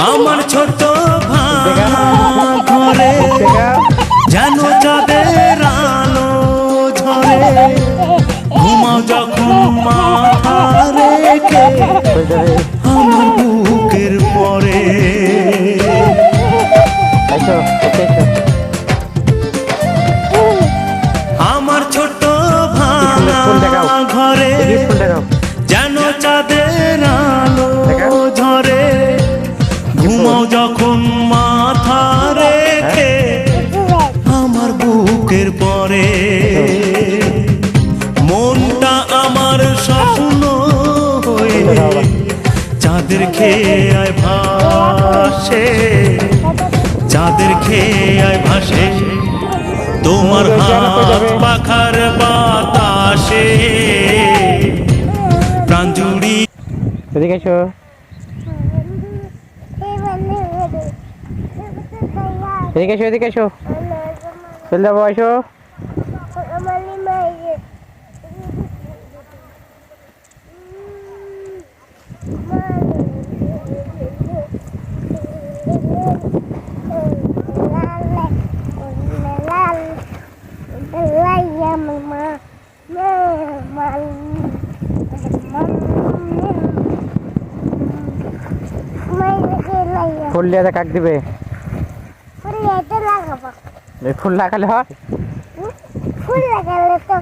আমার ছোট ঘরে যেন চাঁদের আলো ঝরে, ঘুমাও যখন মাথা রেখে আমার বুকের পরে। আমার ছোট ঘরে যেন চাঁদের আলো ঝরে, ঘুমাও যখন মাথা রেখে আমার বুকের পরে। মনটা আমার স্বপ্ন হয়ে চাঁদের খেয়ায় ভাসে, চাঁদের খেয়ায় ভাসে তোমার হাত পাখার বাতাসে। প্রাণ জুড়ি এদিকে এসো, এদিকে এসো, এদিকে এসো, চলে যাবো, এসো। ফুল দিয়ে কাক দিবে, ফুল লাগালে হয়, ফুল লাগালে তো